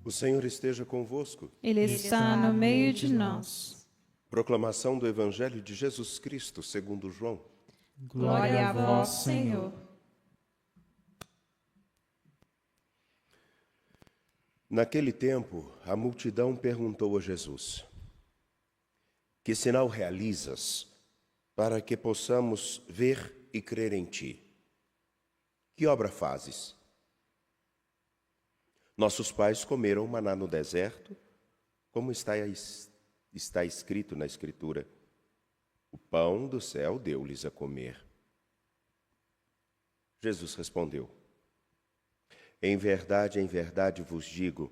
O Senhor esteja convosco. Ele está no meio de nós. Proclamação do Evangelho de Jesus Cristo, segundo João. Glória a vós, Senhor. Naquele tempo, a multidão perguntou a Jesus: Que sinal realizas para que possamos ver e crer em ti? Que obra fazes? Nossos pais comeram maná no deserto, como está escrito na Escritura: o pão do céu deu-lhes a comer. Jesus respondeu: em verdade vos digo,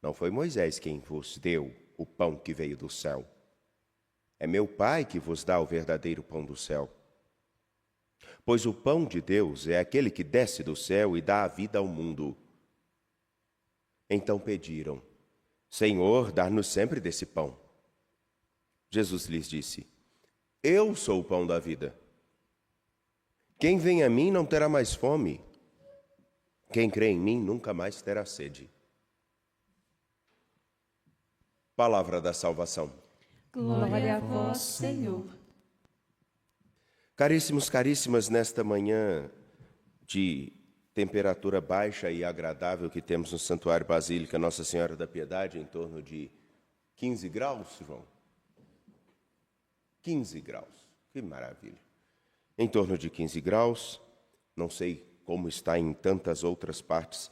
não foi Moisés quem vos deu o pão que veio do céu. É meu Pai que vos dá o verdadeiro pão do céu. Pois o pão de Deus é aquele que desce do céu e dá a vida ao mundo. Então pediram: Senhor, dá-nos sempre desse pão. Jesus lhes disse: Eu sou o pão da vida. Quem vem a mim não terá mais fome. Quem crê em mim nunca mais terá sede. Palavra da salvação. Glória a vós, Senhor. Caríssimos, caríssimas, nesta manhã de temperatura baixa e agradável que temos no Santuário Basílica Nossa Senhora da Piedade, em torno de 15 graus, João? 15 graus, que maravilha. Em torno de 15 graus, não sei como está em tantas outras partes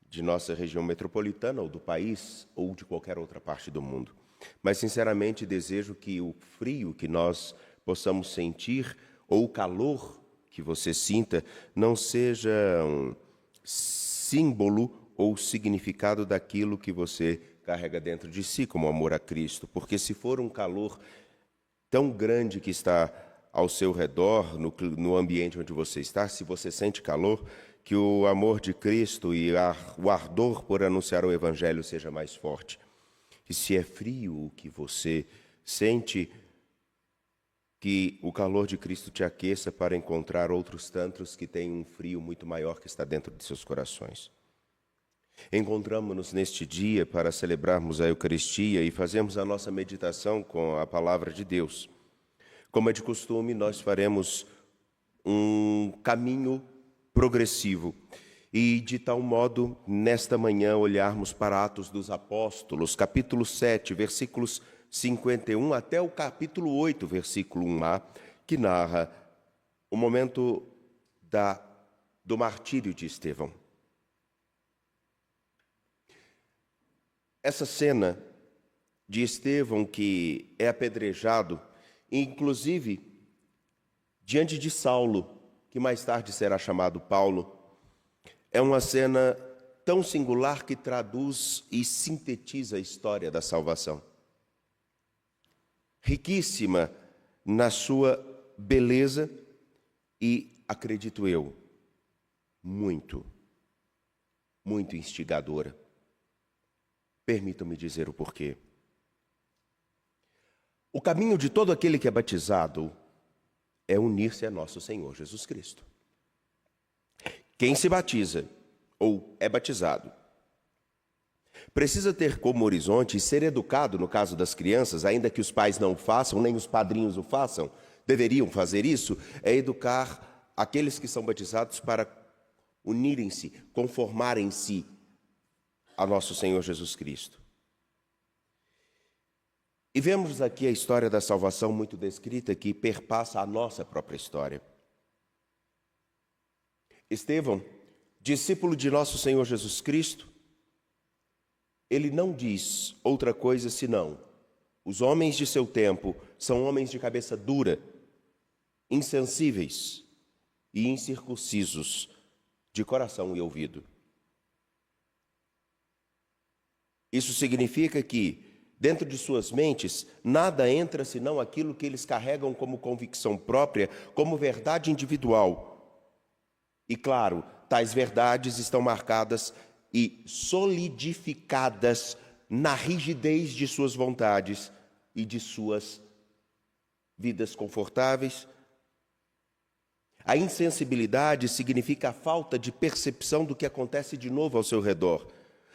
de nossa região metropolitana, ou do país, ou de qualquer outra parte do mundo. Mas, sinceramente, desejo que o frio que nós possamos sentir, ou o calor que você sinta, não seja um símbolo ou significado daquilo que você carrega dentro de si, como amor a Cristo. Porque se for um calor tão grande que está ao seu redor, no ambiente onde você está, se você sente calor, que o amor de Cristo e o ardor por anunciar o Evangelho seja mais forte. E se é frio o que você sente, que o calor de Cristo te aqueça para encontrar outros tantos que têm um frio muito maior que está dentro de seus corações. Encontramos-nos neste dia para celebrarmos a Eucaristia e fazermos a nossa meditação com a Palavra de Deus. Como é de costume, nós faremos um caminho progressivo e, de tal modo, nesta manhã, olharmos para Atos dos Apóstolos, capítulo 7, versículos 51 até o capítulo 8, versículo 1a, que narra o momento do martírio de Estevão. Essa cena de Estevão que é apedrejado, inclusive diante de Saulo, que mais tarde será chamado Paulo, é uma cena tão singular que traduz e sintetiza a história da salvação. Riquíssima na sua beleza e, acredito eu, muito instigadora. Permitam-me dizer o porquê. O caminho de todo aquele que é batizado é unir-se a nosso Senhor Jesus Cristo. Quem se batiza ou é batizado precisa ter como horizonte e ser educado, no caso das crianças, ainda que os pais não o façam, nem os padrinhos o façam, deveriam fazer isso, é educar aqueles que são batizados para unirem-se, conformarem-se a nosso Senhor Jesus Cristo. E vemos aqui a história da salvação muito descrita, que perpassa a nossa própria história. Estevão, discípulo de nosso Senhor Jesus Cristo, ele não diz outra coisa senão: os homens de seu tempo são homens de cabeça dura, insensíveis e incircuncisos de coração e ouvido. Isso significa que, dentro de suas mentes, nada entra senão aquilo que eles carregam como convicção própria, como verdade individual. E claro, tais verdades estão marcadas e solidificadas na rigidez de suas vontades e de suas vidas confortáveis. A insensibilidade significa a falta de percepção do que acontece de novo ao seu redor.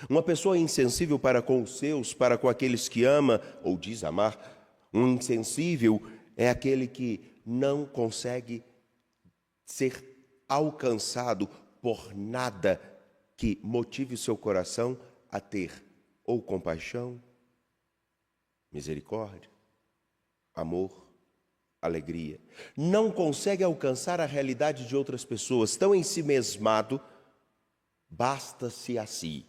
Uma pessoa insensível para com os seus, para com aqueles que ama ou diz amar. Um insensível é aquele que não consegue ser alcançado por nada que motive o seu coração a ter ou compaixão, misericórdia, amor, alegria. Não consegue alcançar a realidade de outras pessoas, tão ensimesmado, basta-se a si.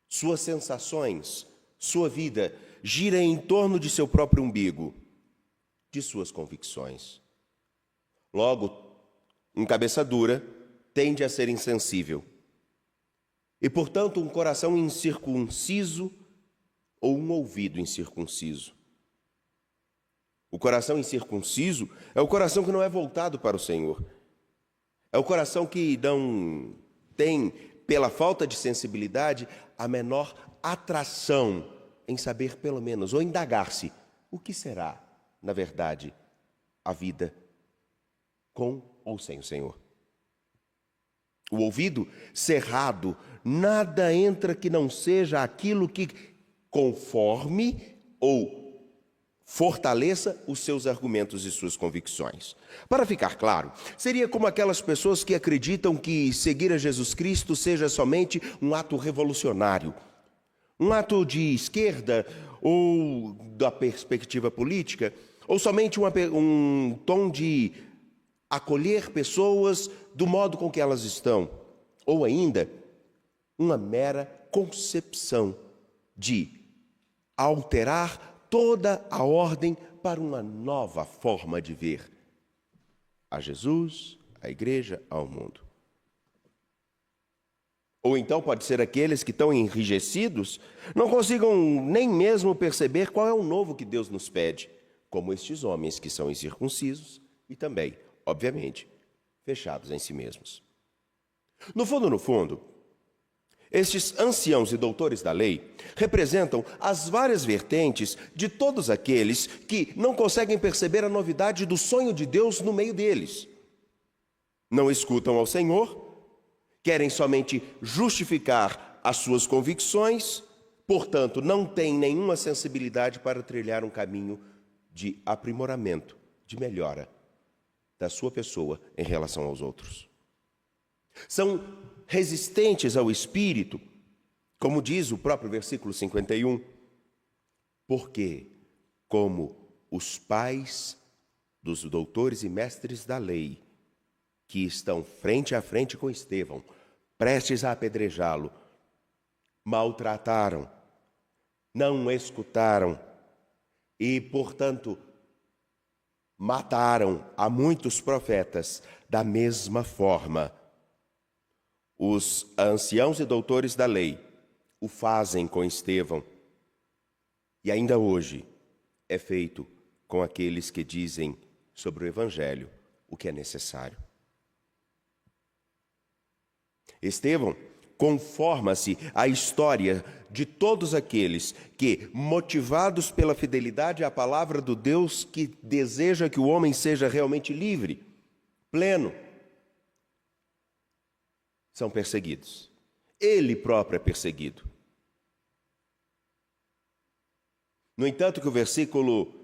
Suas sensações, sua vida gira em torno de seu próprio umbigo, de suas convicções. Logo, um cabeça dura tende a ser insensível. E, portanto, um coração incircunciso ou um ouvido incircunciso. O coração incircunciso é o coração que não é voltado para o Senhor. É o coração que não tem, pela falta de sensibilidade, a menor atração em saber pelo menos, ou indagar-se, o que será, na verdade, a vida com ou sem o Senhor. O ouvido cerrado, nada entra que não seja aquilo que conforme ou fortaleça os seus argumentos e suas convicções. Para ficar claro, seria como aquelas pessoas que acreditam que seguir a Jesus Cristo seja somente um ato revolucionário, um ato de esquerda ou da perspectiva política, ou somente um tom de acolher pessoas do modo com que elas estão, ou ainda uma mera concepção de alterar toda a ordem para uma nova forma de ver a Jesus, a igreja, ao mundo. Ou então pode ser aqueles que estão enrijecidos, não consigam nem mesmo perceber qual é o novo que Deus nos pede, como estes homens que são incircuncisos e também, obviamente, fechados em si mesmos. No fundo, estes anciãos e doutores da lei representam as várias vertentes de todos aqueles que não conseguem perceber a novidade do sonho de Deus no meio deles. Não escutam ao Senhor, querem somente justificar as suas convicções, portanto, não têm nenhuma sensibilidade para trilhar um caminho de aprimoramento, de melhora da sua pessoa em relação aos outros. São resistentes ao Espírito, como diz o próprio versículo 51, porque, como os pais dos doutores e mestres da lei, que estão frente a frente com Estevão, prestes a apedrejá-lo, maltrataram, não escutaram e, portanto, mataram a muitos profetas da mesma forma. Os anciãos e doutores da lei o fazem com Estevão. E ainda hoje é feito com aqueles que dizem sobre o Evangelho o que é necessário. Estevão conforma-se à história de todos aqueles que, motivados pela fidelidade à palavra do Deus que deseja que o homem seja realmente livre, pleno, são perseguidos. Ele próprio é perseguido. No entanto, que o versículo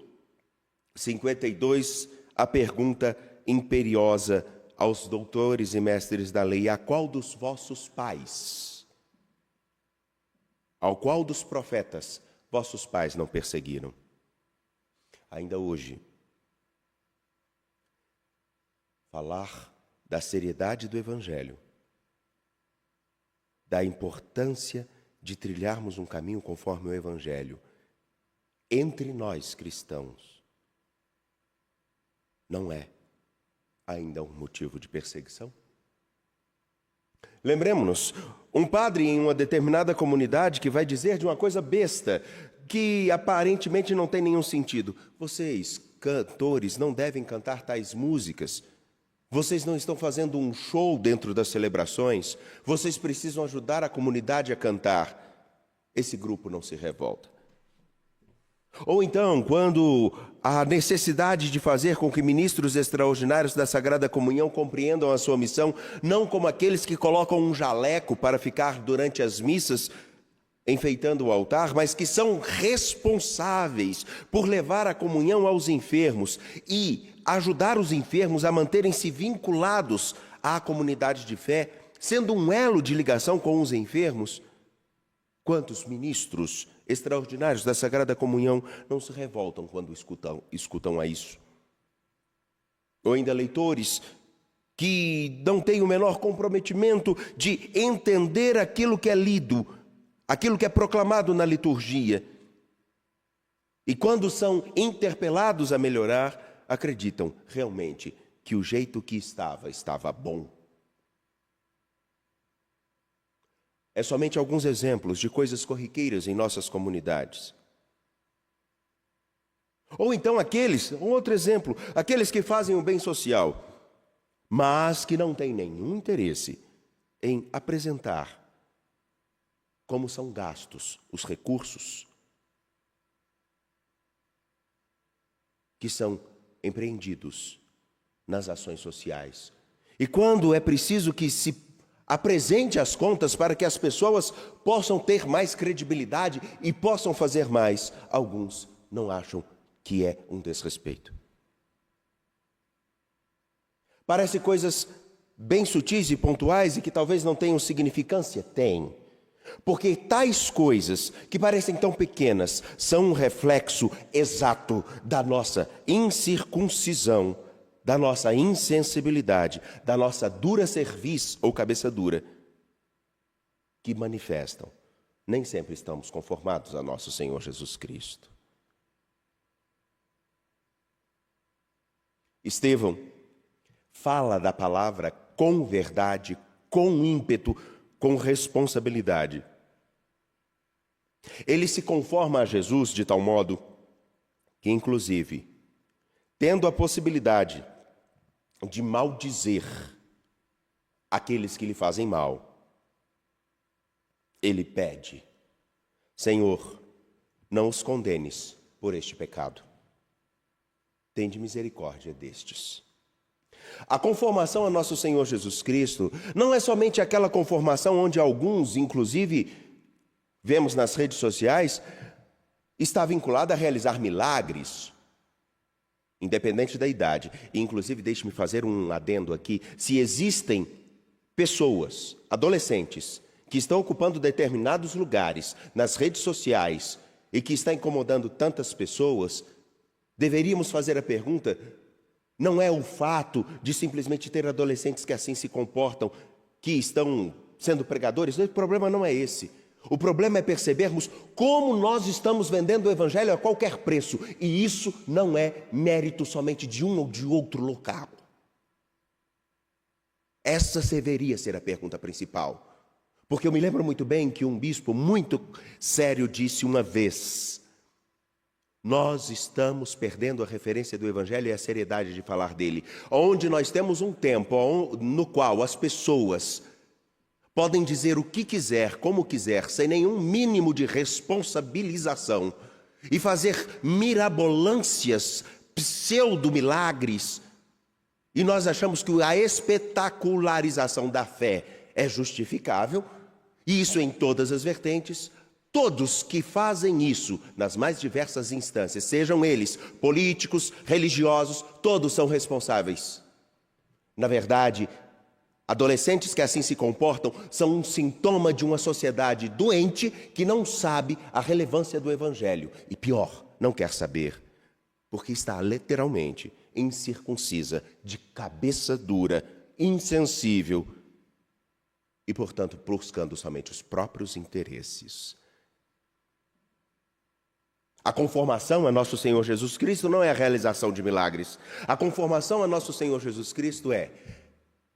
52, a pergunta imperiosa aos doutores e mestres da lei: a qual dos vossos pais, ao qual dos profetas vossos pais não perseguiram? Ainda hoje, falar da seriedade do Evangelho, da importância de trilharmos um caminho conforme o Evangelho, entre nós cristãos, não é ainda um motivo de perseguição? Lembremos-nos, um padre em uma determinada comunidade que vai dizer de uma coisa besta, que aparentemente não tem nenhum sentido: vocês, cantores, não devem cantar tais músicas. Vocês não estão fazendo um show dentro das celebrações. Vocês precisam ajudar a comunidade a cantar. Esse grupo não se revolta. Ou então, quando a necessidade de fazer com que ministros extraordinários da Sagrada Comunhão compreendam a sua missão, não como aqueles que colocam um jaleco para ficar durante as missas enfeitando o altar, mas que são responsáveis por levar a comunhão aos enfermos e ajudar os enfermos a manterem-se vinculados à comunidade de fé, sendo um elo de ligação com os enfermos. Quantos ministros extraordinários da Sagrada Comunhão não se revoltam quando escutam a isso? Ou ainda leitores que não têm o menor comprometimento de entender aquilo que é lido, aquilo que é proclamado na liturgia. E quando são interpelados a melhorar, acreditam realmente que o jeito que estava bom. É somente alguns exemplos de coisas corriqueiras em nossas comunidades. Ou então um outro exemplo, aqueles que fazem o bem social, mas que não têm nenhum interesse em apresentar como são gastos os recursos que são empreendidos nas ações sociais. E quando é preciso que se apresente as contas para que as pessoas possam ter mais credibilidade e possam fazer mais, alguns não acham que é um desrespeito. Parece coisas bem sutis e pontuais e que talvez não tenham significância. Tem. Porque tais coisas que parecem tão pequenas são um reflexo exato da nossa incircuncisão, da nossa insensibilidade, da nossa dura cerviz ou cabeça dura, que manifestam. Nem sempre estamos conformados a nosso Senhor Jesus Cristo. Estevão fala da palavra com verdade, com ímpeto, com responsabilidade. Ele se conforma a Jesus de tal modo que, inclusive, tendo a possibilidade de maldizer aqueles que lhe fazem mal, ele pede: Senhor, não os condenes por este pecado. Tende misericórdia destes. A conformação a nosso Senhor Jesus Cristo não é somente aquela conformação onde alguns, inclusive, vemos nas redes sociais, está vinculada a realizar milagres, independente da idade. E, inclusive, deixe-me fazer um adendo aqui. Se existem pessoas, adolescentes, que estão ocupando determinados lugares nas redes sociais e que está incomodando tantas pessoas, deveríamos fazer a pergunta: não é o fato de simplesmente ter adolescentes que assim se comportam, que estão sendo pregadores? O problema não é esse. O problema é percebermos como nós estamos vendendo o Evangelho a qualquer preço. E isso não é mérito somente de um ou de outro local. Essa deveria ser a pergunta principal. Porque eu me lembro muito bem que um bispo muito sério disse uma vez: nós estamos perdendo a referência do Evangelho e a seriedade de falar dele. Onde nós temos um tempo no qual as pessoas podem dizer o que quiser, como quiser, sem nenhum mínimo de responsabilização, e fazer mirabolâncias, pseudo-milagres, e nós achamos que a espetacularização da fé é justificável, e isso em todas as vertentes. Todos que fazem isso nas mais diversas instâncias, sejam eles políticos, religiosos, todos são responsáveis. Na verdade, adolescentes que assim se comportam são um sintoma de uma sociedade doente que não sabe a relevância do Evangelho. E pior, não quer saber, porque está literalmente incircuncisa, de cabeça dura, insensível e, portanto, buscando somente os próprios interesses. A conformação a nosso Senhor Jesus Cristo não é a realização de milagres. A conformação a nosso Senhor Jesus Cristo é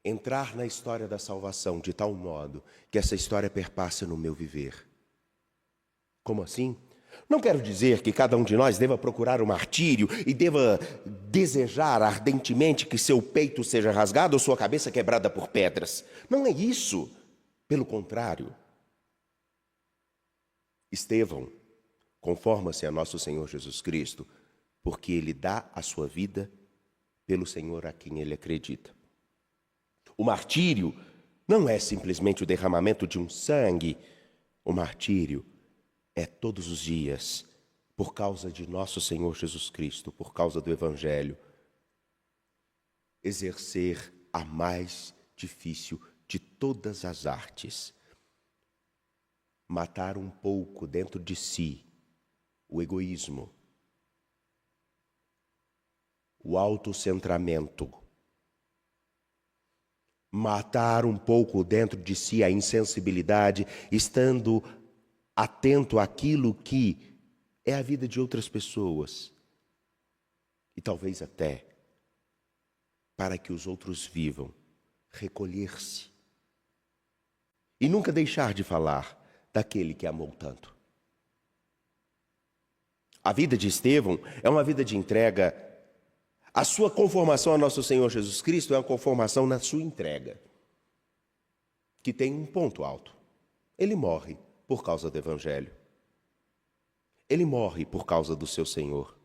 entrar na história da salvação de tal modo que essa história perpasse no meu viver. Como assim? Não quero dizer que cada um de nós deva procurar o martírio e deva desejar ardentemente que seu peito seja rasgado ou sua cabeça quebrada por pedras. Não é isso. Pelo contrário, Estevão conforma-se a nosso Senhor Jesus Cristo, porque ele dá a sua vida pelo Senhor a quem ele acredita. O martírio não é simplesmente o derramamento de um sangue. O martírio é todos os dias, por causa de nosso Senhor Jesus Cristo, por causa do Evangelho, exercer a mais difícil de todas as artes. Matar um pouco dentro de si o egoísmo, o autocentramento. Matar um pouco dentro de si a insensibilidade, estando atento àquilo que é a vida de outras pessoas. E talvez até para que os outros vivam, recolher-se. E nunca deixar de falar daquele que amou tanto. A vida de Estevão é uma vida de entrega. A sua conformação a nosso Senhor Jesus Cristo é uma conformação na sua entrega, que tem um ponto alto. Ele morre por causa do Evangelho. Ele morre por causa do seu Senhor.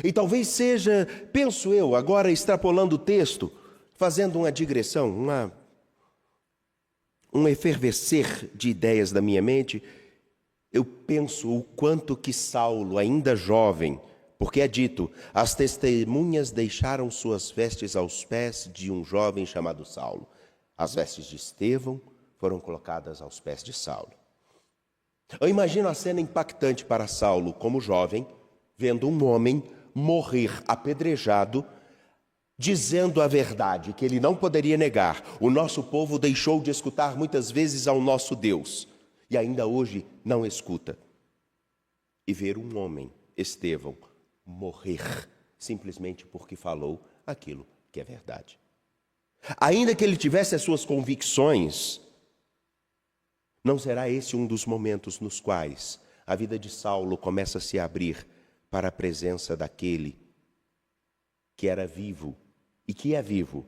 E talvez seja, penso eu, agora extrapolando o texto, fazendo uma digressão, um efervescer de ideias da minha mente, eu penso o quanto que Saulo, ainda jovem, porque é dito, as testemunhas deixaram suas vestes aos pés de um jovem chamado Saulo. As vestes de Estevão foram colocadas aos pés de Saulo. Eu imagino a cena impactante para Saulo, como jovem, vendo um homem morrer apedrejado, dizendo a verdade que ele não poderia negar. O nosso povo deixou de escutar muitas vezes ao nosso Deus, e ainda hoje não escuta. E ver um homem, Estevão, morrer simplesmente porque falou aquilo que é verdade. Ainda que ele tivesse as suas convicções, não será esse um dos momentos nos quais a vida de Saulo começa a se abrir para a presença daquele que era vivo e que é vivo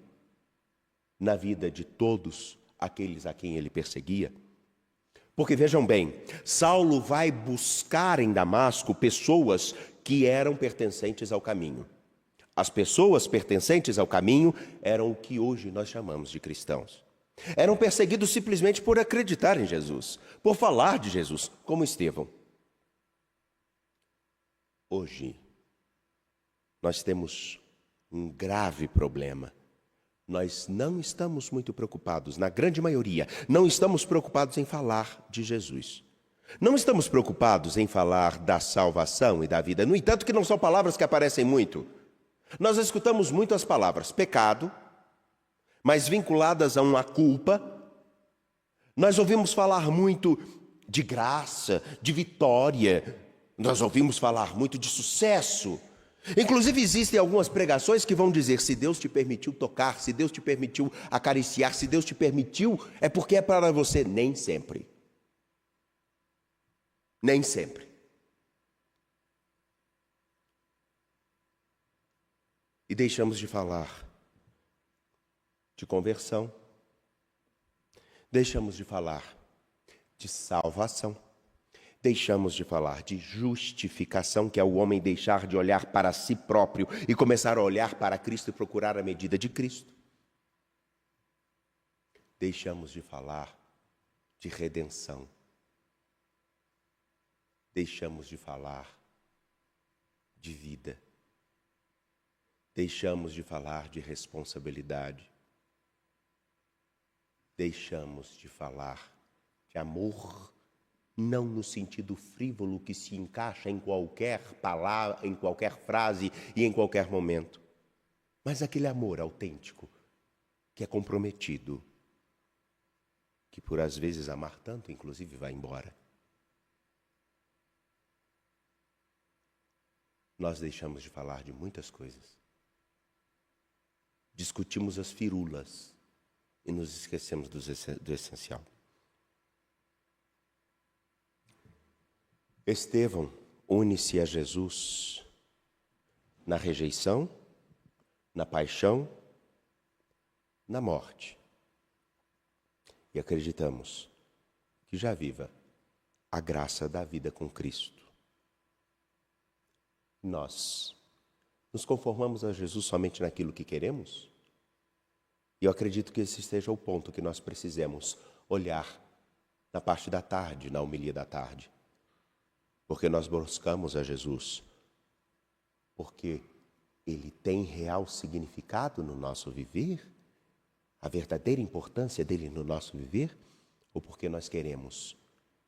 na vida de todos aqueles a quem ele perseguia? Porque vejam bem, Saulo vai buscar em Damasco pessoas que eram pertencentes ao caminho. As pessoas pertencentes ao caminho eram o que hoje nós chamamos de cristãos. Eram perseguidos simplesmente por acreditar em Jesus, por falar de Jesus, como Estevão. Hoje, nós temos um grave problema. Nós não estamos muito preocupados, na grande maioria, não estamos preocupados em falar de Jesus. Não estamos preocupados em falar da salvação e da vida. No entanto, que não são palavras que aparecem muito. Nós escutamos muito as palavras pecado, mas vinculadas a uma culpa. Nós ouvimos falar muito de graça, de vitória. Nós ouvimos falar muito de sucesso. Inclusive existem algumas pregações que vão dizer: se Deus te permitiu tocar, se Deus te permitiu acariciar, se Deus te permitiu, é porque é para você. Nem sempre. Nem sempre. E deixamos de falar de conversão, deixamos de falar de salvação, deixamos de falar de justificação, que é o homem deixar de olhar para si próprio e começar a olhar para Cristo e procurar a medida de Cristo. Deixamos de falar de redenção. Deixamos de falar de vida. Deixamos de falar de responsabilidade. Deixamos de falar de amor, não no sentido frívolo que se encaixa em qualquer palavra, em qualquer frase e em qualquer momento, mas aquele amor autêntico, que é comprometido, que por às vezes amar tanto, inclusive, vai embora. Nós deixamos de falar de muitas coisas. Discutimos as firulas e nos esquecemos do essencial. Estevão une-se a Jesus na rejeição, na paixão, na morte. E acreditamos que já viva a graça da vida com Cristo. Nós nos conformamos a Jesus somente naquilo que queremos? E eu acredito que esse seja o ponto que nós precisamos olhar na parte da tarde, na homilia da tarde. Porque nós buscamos a Jesus, porque Ele tem real significado no nosso viver, a verdadeira importância dele no nosso viver, ou porque nós queremos,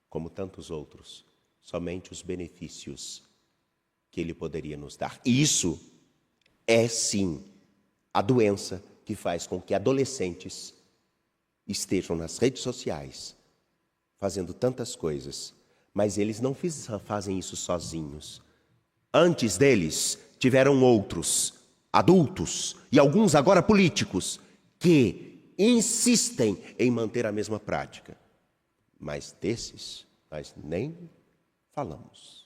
como tantos outros, somente os benefícios que Ele poderia nos dar. E isso é sim a doença que faz com que adolescentes estejam nas redes sociais fazendo tantas coisas, mas eles não fazem isso sozinhos. Antes deles, tiveram outros, adultos e alguns agora políticos, que insistem em manter a mesma prática. Mas desses, nós nem falamos.